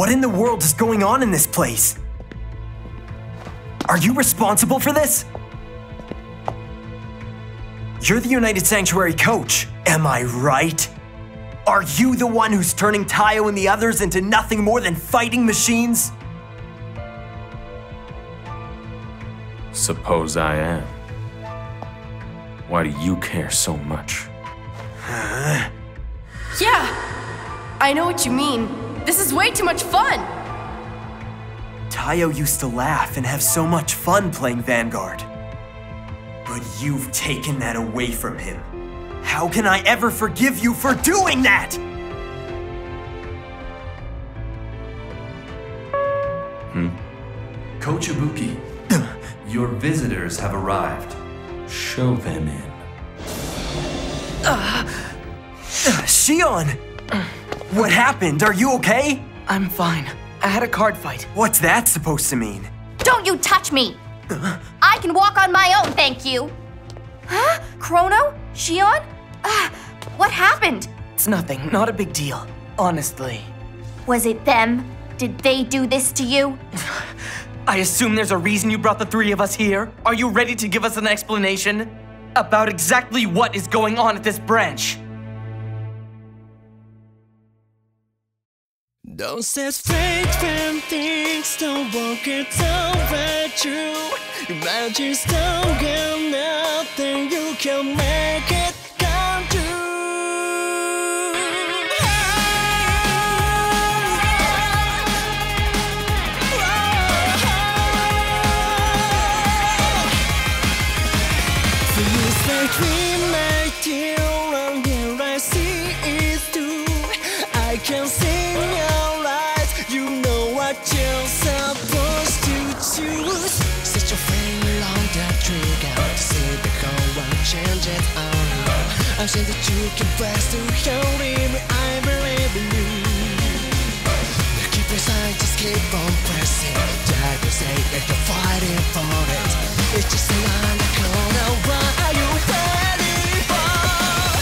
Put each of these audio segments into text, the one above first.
What in the world is going on in this place? Are you responsible for this? You're the United Sanctuary coach, am I right? Are you the one who's turning Tayo and the others into nothing more than fighting machines? Suppose I am. Why do you care so much? Yeah, I know what you mean. This is way too much fun. Tayo used to laugh and have so much fun playing Vanguard. But you've taken that away from him. How can I ever forgive you for doing that? Coach Ibuki, your visitors have arrived. Show them in. Shion! What happened? Are you okay? I'm fine. I had a card fight. What's that supposed to mean? Don't you touch me! I can walk on my own, thank you. Huh? Chrono? Shion? What happened? It's nothing, not a big deal. Honestly. Was it them? Did they do this to you? I assume there's a reason you brought the three of us here. Are you ready to give us an explanation about exactly what is going on at this branch? Don't say fake fan things, don't walk it over true. Imagine don't get nothing, you can make it come true. So you say dream like you, and here I see it's true. I can sing your lies, you know what you're supposed to choose. Set your finger on the trigger to see the whole world change it on you. I'm saying that you can press to hurry me, I believe in you. Keep your sign, just keep on pressing. Try to say that you're fighting for it. It's just around the corner, what are you ready for?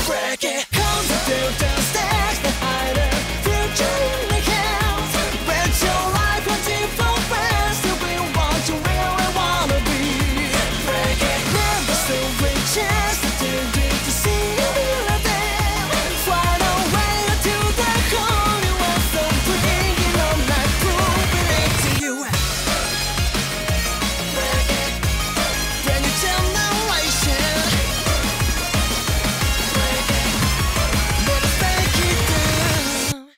Break it, come to the stairs, the higher future in the hands. Bet your life until for best, you'll be what you really wanna be. Break it, never still reaches until you to see you there. Find a way to the corner with something you know, like proving it to you. Break it, brand new generation. Break it, never fake it down.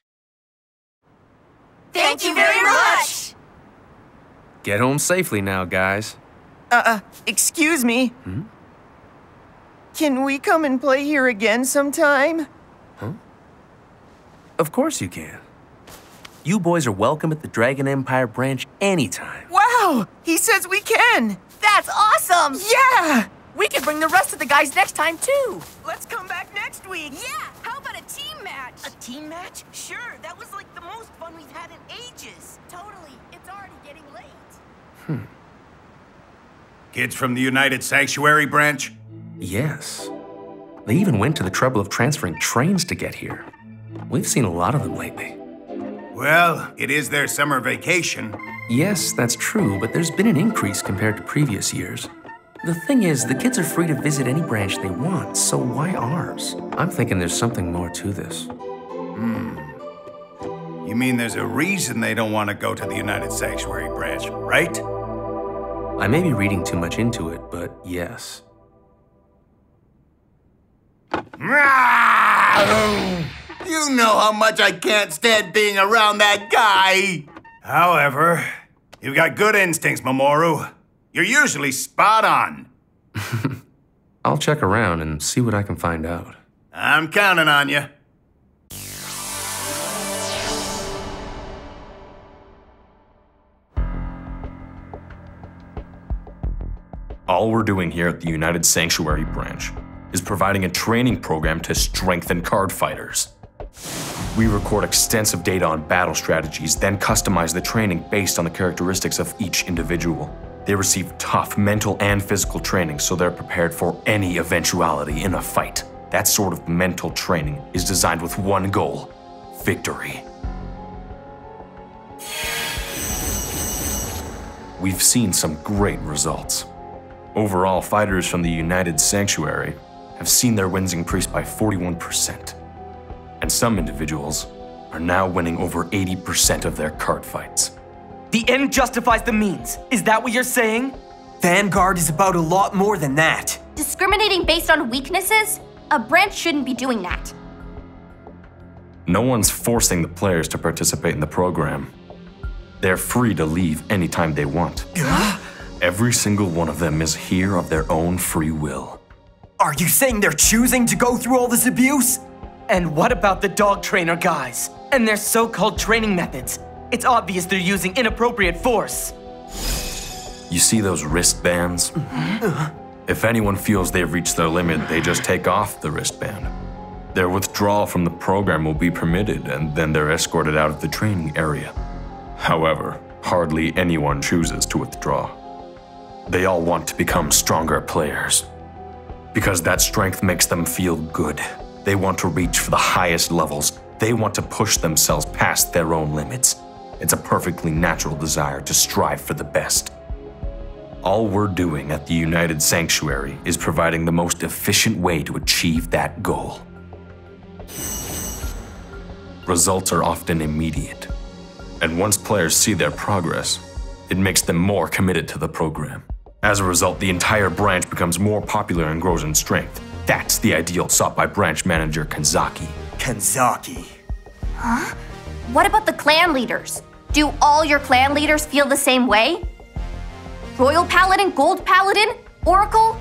Thank you very much! Get home safely now, guys. Excuse me? Can we come and play here again sometime? Of course you can. You boys are welcome at the Dragon Empire branch anytime. Wow! He says we can! That's awesome! Yeah! We can bring the rest of the guys next time, too. Let's come back next week! Yeah, how about a team match? A team match? Sure, that was like the most fun we've had in ages. Totally, it's already getting late. Kids from the United Sanctuary branch? Yes. They even went to the trouble of transferring trains to get here. We've seen a lot of them lately. Well, it is their summer vacation. Yes, that's true, but there's been an increase compared to previous years. The thing is, the kids are free to visit any branch they want, so why ours? I'm thinking there's something more to this. You mean there's a reason they don't want to go to the United Sanctuary branch, right? I may be reading too much into it, but yes. You know how much I can't stand being around that guy. However, you've got good instincts, Mamoru. You're usually spot on. I'll check around and see what I can find out. I'm counting on you. All we're doing here at the United Sanctuary branch is providing a training program to strengthen card fighters. We record extensive data on battle strategies, then customize the training based on the characteristics of each individual. They receive tough mental and physical training so they're prepared for any eventuality in a fight. That sort of mental training is designed with one goal: victory. We've seen some great results. Overall, fighters from the United Sanctuary have seen their wins increase by 41%. And some individuals are now winning over 80% of their card fights. The end justifies the means. Is that what you're saying? Vanguard is about a lot more than that. Discriminating based on weaknesses? A branch shouldn't be doing that. No one's forcing the players to participate in the program. They're free to leave anytime they want. Every single one of them is here of their own free will. Are you saying they're choosing to go through all this abuse? And what about the dog trainer guys? And their so-called training methods? It's obvious they're using inappropriate force. You see those wristbands? If anyone feels they've reached their limit, they just take off the wristband. Their withdrawal from the program will be permitted, and then they're escorted out of the training area. However, hardly anyone chooses to withdraw. They all want to become stronger players. Because that strength makes them feel good. They want to reach for the highest levels. They want to push themselves past their own limits. It's a perfectly natural desire to strive for the best. All we're doing at the United Sanctuary is providing the most efficient way to achieve that goal. Results are often immediate. And once players see their progress, it makes them more committed to the program. As a result, the entire branch becomes more popular and grows in strength. That's the ideal sought by branch manager Kanzaki. Kanzaki. Huh? What about the clan leaders? Do all your clan leaders feel the same way? Royal Paladin, Gold Paladin, Oracle?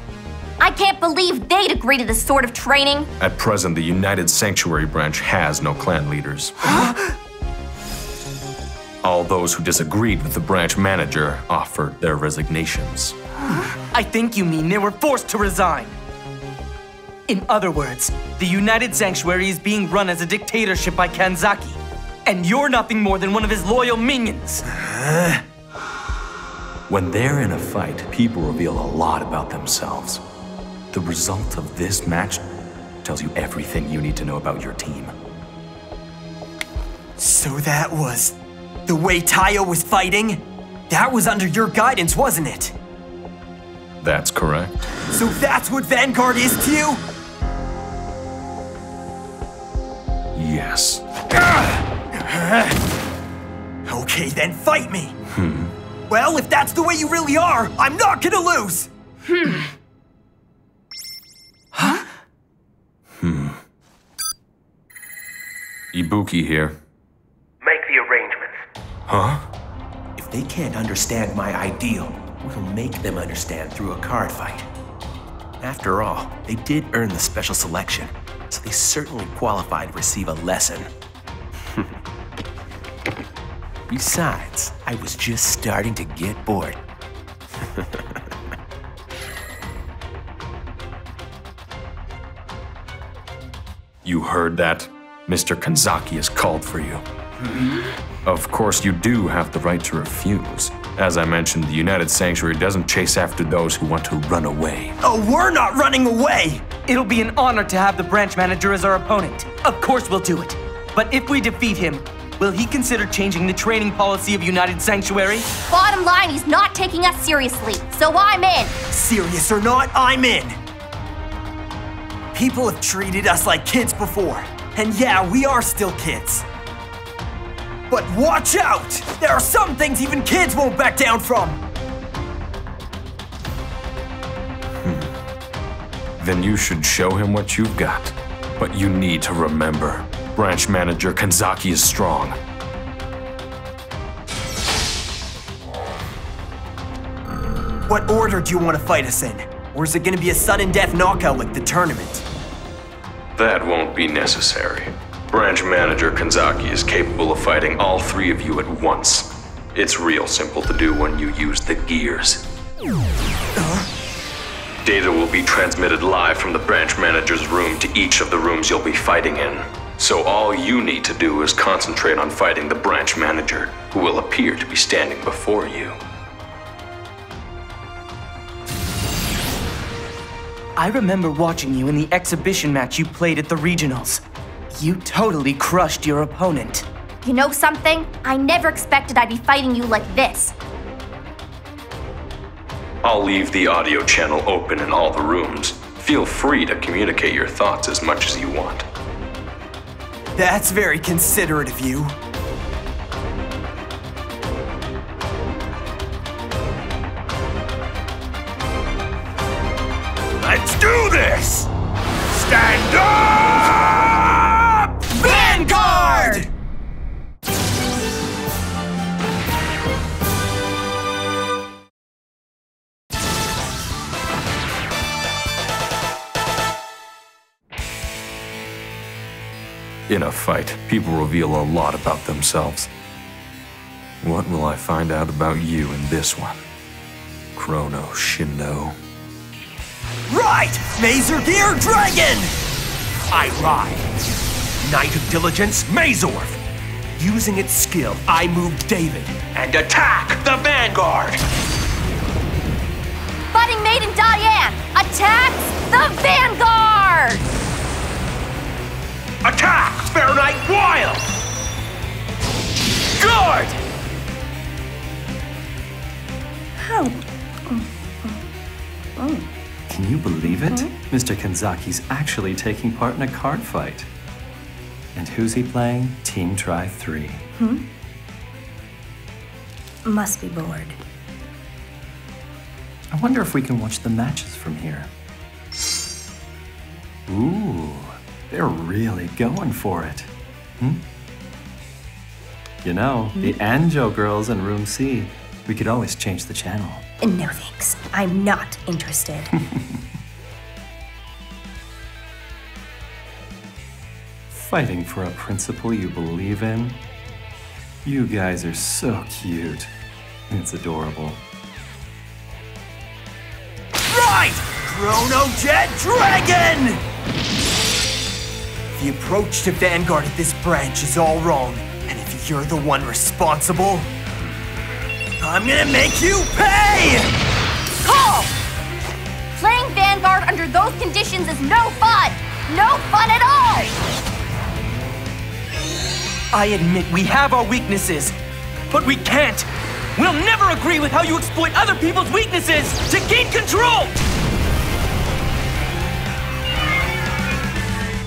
I can't believe they'd agree to this sort of training. At present, the United Sanctuary branch has no clan leaders. Huh? All those who disagreed with the branch manager offered their resignations. I think you mean they were forced to resign. In other words, the United Sanctuary is being run as a dictatorship by Kanzaki, and you're nothing more than one of his loyal minions. When they're in a fight, people reveal a lot about themselves. The result of this match tells you everything you need to know about your team. So that was the way Tayo was fighting? That was under your guidance, wasn't it? That's correct. So that's what Vanguard is to you? Yes. Okay, then fight me. Well, if that's the way you really are, I'm not gonna lose. Ibuki here. Make the arrangements. Huh? If they can't understand my ideal, we'll make them understand through a card fight. After all, they did earn the special selection, so they certainly qualify to receive a lesson. Besides, I was just starting to get bored. You heard that? Mr. Kanzaki has called for you. Of course, you do have the right to refuse. As I mentioned, the United Sanctuary doesn't chase after those who want to run away. Oh, we're not running away! It'll be an honor to have the branch manager as our opponent. Of course we'll do it. But if we defeat him, will he consider changing the training policy of United Sanctuary? Bottom line, he's not taking us seriously, so I'm in. Serious or not, I'm in. People have treated us like kids before. And yeah, we are still kids. But watch out! There are some things even kids won't back down from! Then you should show him what you've got. But you need to remember, branch manager Kanzaki is strong. What order do you want to fight us in? Or is it gonna be a sudden death knockout like the tournament? That won't be necessary. Branch manager Kanzaki is capable of fighting all three of you at once. It's real simple to do when you use the gears. Data will be transmitted live from the branch manager's room to each of the rooms you'll be fighting in. So all you need to do is concentrate on fighting the branch manager, who will appear to be standing before you. I remember watching you in the exhibition match you played at the regionals. You totally crushed your opponent. You know something? I never expected I'd be fighting you like this. I'll leave the audio channel open in all the rooms. Feel free to communicate your thoughts as much as you want. That's very considerate of you. Let's do this! Stand up! Vanguard! In a fight, people reveal a lot about themselves. What will I find out about you in this one? Chrono Shindo. Right! Mazer Gear Dragon! I ride. Knight of Diligence, Mazorf. Using its skill, I move David and attack the Vanguard. Budding Maiden Diane attacks the Vanguard! Attack, Fair Knight Wild. Guard! Can you believe it? Mr. Kanzaki's actually taking part in a card fight. And who's he playing? Team Try 3. Must be bored. I wonder if we can watch the matches from here. Ooh, they're really going for it. You know, the Anjo girls in Room C. We could always change the channel. No thanks. I'm not interested. Fighting for a principle you believe in? You guys are so cute. It's adorable. Right! Chrono Jet Dragon! The approach to Vanguard at this branch is all wrong, and if you're the one responsible, I'm gonna make you pay! Call! Playing Vanguard under those conditions is no fun! No fun at all! I admit we have our weaknesses, but we can't. We'll never agree with how you exploit other people's weaknesses to gain control!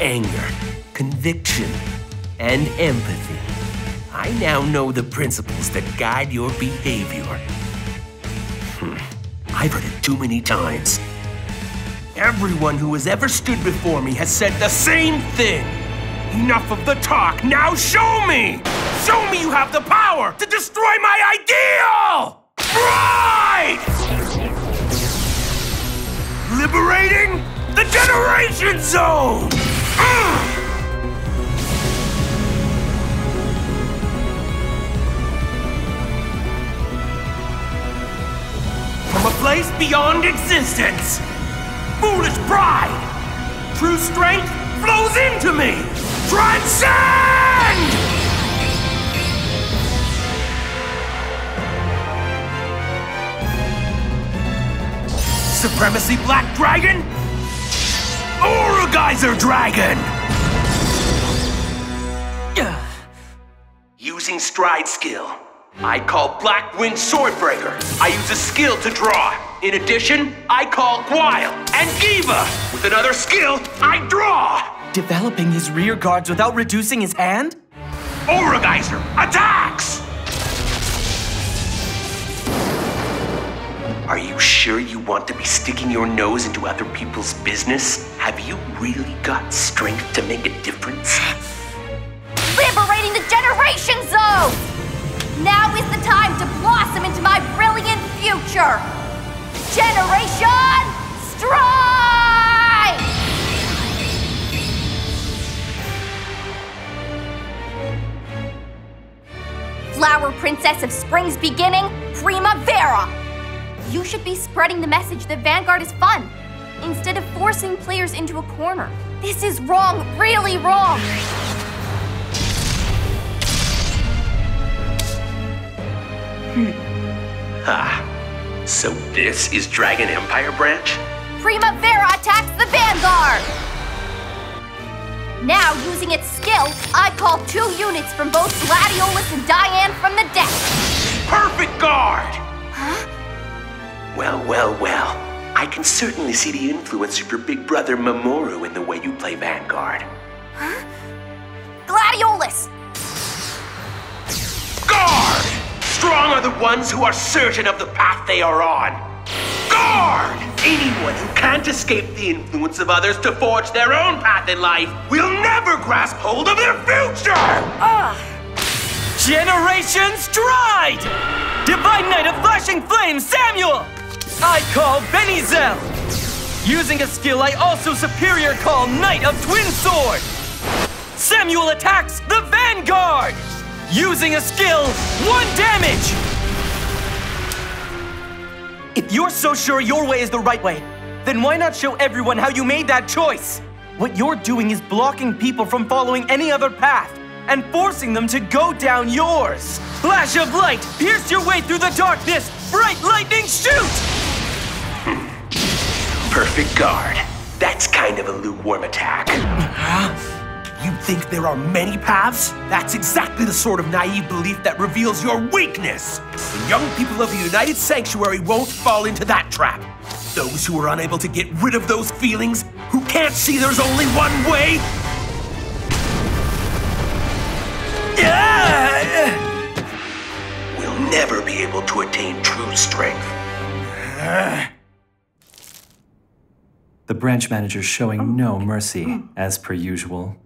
Anger, conviction, and empathy. I now know the principles that guide your behavior. I've heard it too many times. Everyone who has ever stood before me has said the same thing. Enough of the talk, now show me! Show me you have the power to destroy my ideal! Right! Liberating the Generation Zone! From a place beyond existence! Foolish pride! True strength flows into me! Transcend! Supremacy Black Dragon? Aura Geyser Dragon! Using stride skill, I call Black Wind Swordbreaker. I use a skill to draw. In addition, I call Guile and Giva. With another skill, I draw. Developing his rear guards without reducing his hand? Aura Geyser attacks! Are you sure you want to be sticking your nose into other people's business? Have you really got strength to make a difference? Liberating the Generation Zone! Now is the time to blossom into my brilliant future! Generation Strike! Flower Princess of Spring's beginning, Primavera! You should be spreading the message that Vanguard is fun, instead of forcing players into a corner. This is wrong, really wrong! So this is Dragon Empire branch? Primavera attacks the Vanguard! Now, using its skill, I call 2 units from both Gladiolus and Diane from the deck. Perfect guard! Huh? Well, well, well. I can certainly see the influence of your big brother Mamoru in the way you play Vanguard. Huh? Gladiolus! Guard! Strong are the ones who are certain of the path they are on. Guard! Anyone who can't escape the influence of others to forge their own path in life will never grasp hold of their future! Generation Stride! Divine Knight of Flashing Flame, Samuel! I call Benizel! Using a skill I also superior call Knight of Twin Sword! Samuel attacks the Vanguard! Using a skill, 1 damage! If you're so sure your way is the right way, then why not show everyone how you made that choice? What you're doing is blocking people from following any other path and forcing them to go down yours. Flash of light, pierce your way through the darkness! Bright lightning, shoot! Perfect guard. That's kind of a lukewarm attack. You think there are many paths? That's exactly the sort of naive belief that reveals your weakness. The young people of the United Sanctuary won't fall into that trap. Those who are unable to get rid of those feelings, who can't see there's only one way. Will never be able to attain true strength. The branch manager's showing no mercy, as per usual.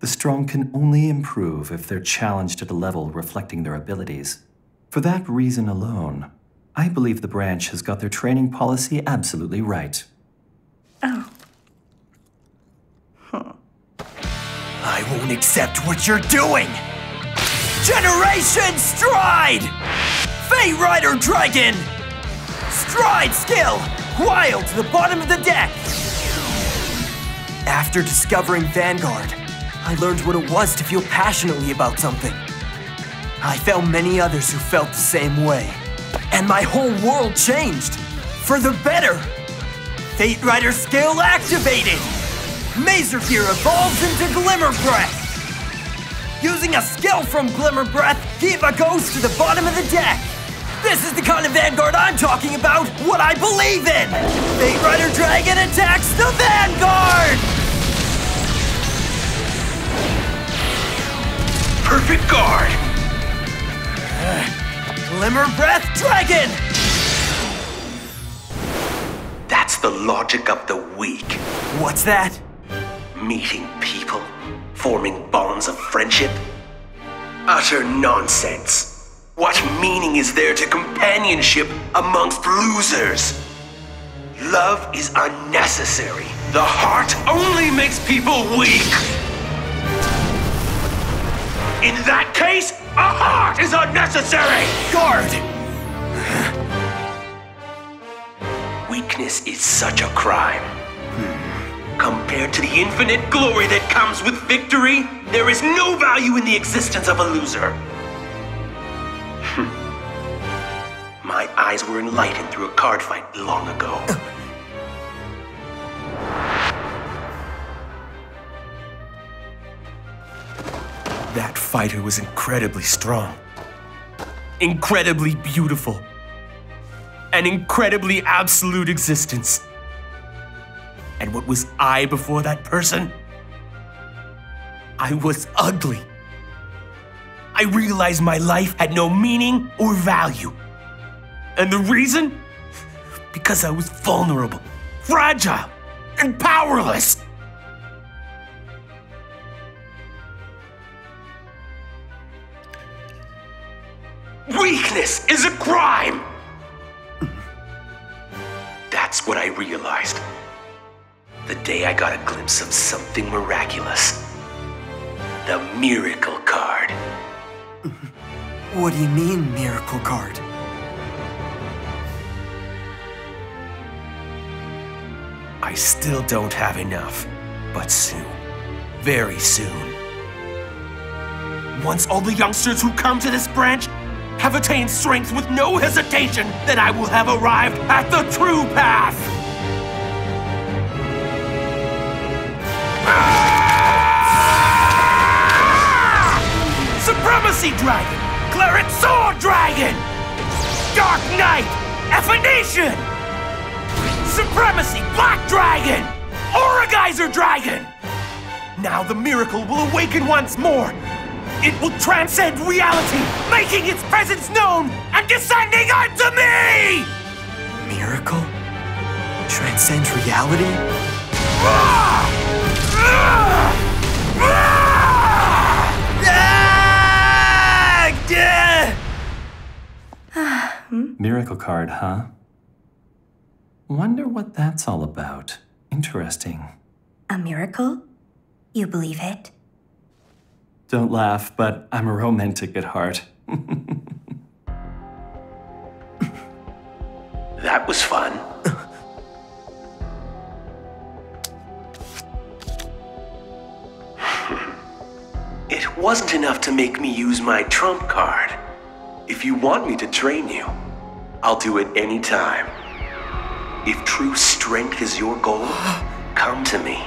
The strong can only improve if they're challenged at a level reflecting their abilities. For that reason alone, I believe the branch has got their training policy absolutely right. Oh. I won't accept what you're doing! Generation Stride! Fate Rider Dragon! Stride skill! Wild to the bottom of the deck! After discovering Vanguard, I learned what it was to feel passionately about something. I found many others who felt the same way. And my whole world changed. For the better. Fate Rider skill activated! Mazer Gear evolves into Glimmer Breath! Using a skill from Glimmer Breath, Kiva goes to the bottom of the deck! This is the kind of Vanguard I'm talking about! What I believe in! Fate Rider Dragon attacks the Vanguard! Perfect guard! Glimmer Breath Dragon! That's the logic of the weak. What's that? Meeting people, forming bonds of friendship. Utter nonsense. What meaning is there to companionship amongst losers? Love is unnecessary. The heart only makes people weak. In that case, a heart is unnecessary! Guard! Weakness is such a crime. Compared to the infinite glory that comes with victory, there is no value in the existence of a loser. My eyes were enlightened through a card fight long ago. That fighter was incredibly strong. Incredibly beautiful. An incredibly absolute existence. And what was I before that person? I was ugly. I realized my life had no meaning or value. And the reason? Because I was vulnerable, fragile, and powerless. Weakness is a crime! That's what I realized. The day I got a glimpse of something miraculous. The Miracle Card. What do you mean, Miracle Card? I still don't have enough, but soon, very soon. Once all the youngsters who come to this branch have attained strength with no hesitation, then I will have arrived at the true path! Supremacy Dragon! Claret Sword Dragon! Dark Knight! Effination! Supremacy Black Dragon! Aurageyser Dragon! Now the miracle will awaken once more! It will transcend reality, making its presence known and descending unto me! Miracle? Transcend reality? Miracle card, huh? Wonder what that's all about. Interesting. A miracle? You believe it? Don't laugh, but I'm a romantic at heart. That was fun. It wasn't enough to make me use my trump card. If you want me to train you, I'll do it anytime. If true strength is your goal, come to me.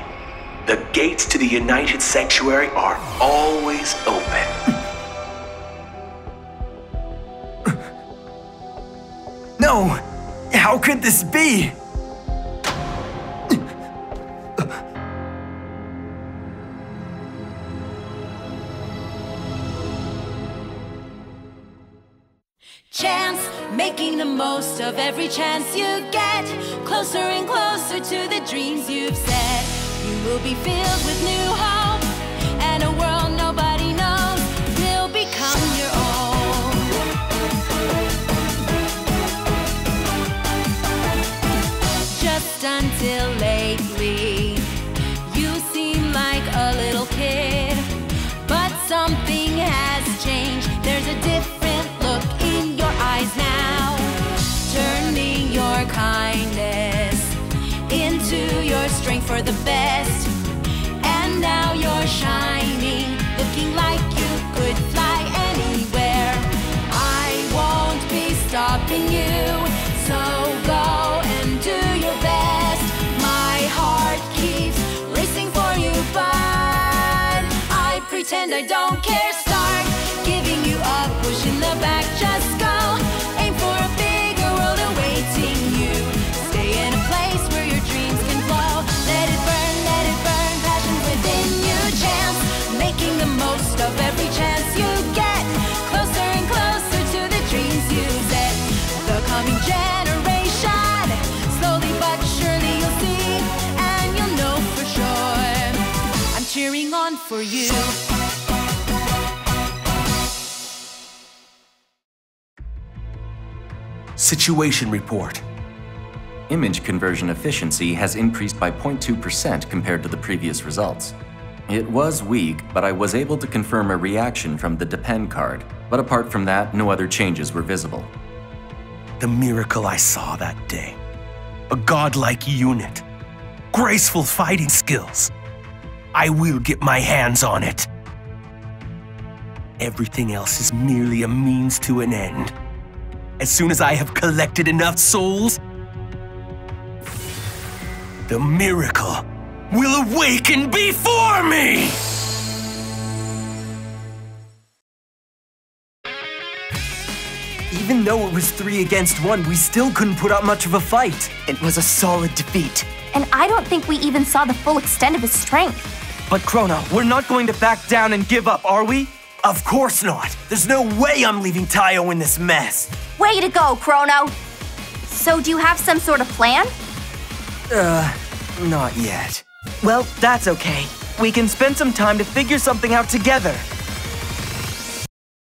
The gates to the United Sanctuary are always open. No! How could this be? Chance, making the most of every chance you get. Closer and closer to the dreams you've set. You will be filled with new hope, and a world nobody knows will become your own. Just until lately, you seem like a little kid, but something has changed. There's a different look in your eyes now, turning your kindness into your strength for the best. And now you're shining, looking like you could fly anywhere. I won't be stopping you, so go and do your best. My heart keeps racing for you, but I pretend I don't care. Start giving you a push in the back, just go. Aim for a bigger world awaiting you. Stay in a place where your dreams can flow. Let it burn, passion within you. Chance, making the most of every chance you get. Closer and closer to the dreams you set. The coming generation, slowly but surely you'll see, and you'll know for sure. I'm cheering on for you. Situation report. Image conversion efficiency has increased by 0.2% compared to the previous results. It was weak, but I was able to confirm a reaction from the Depend card. But apart from that, no other changes were visible. The miracle I saw that day. A godlike unit. Graceful fighting skills. I will get my hands on it. Everything else is merely a means to an end. As soon as I have collected enough souls, the miracle will awaken before me! Even though it was 3 against 1, we still couldn't put up much of a fight. It was a solid defeat. And I don't think we even saw the full extent of his strength. But Chrono, we're not going to back down and give up, are we? Of course not. There's no way I'm leaving Tayo in this mess. Way to go, Chrono. So do you have some sort of plan? Not yet. Well, that's okay. We can spend some time to figure something out together.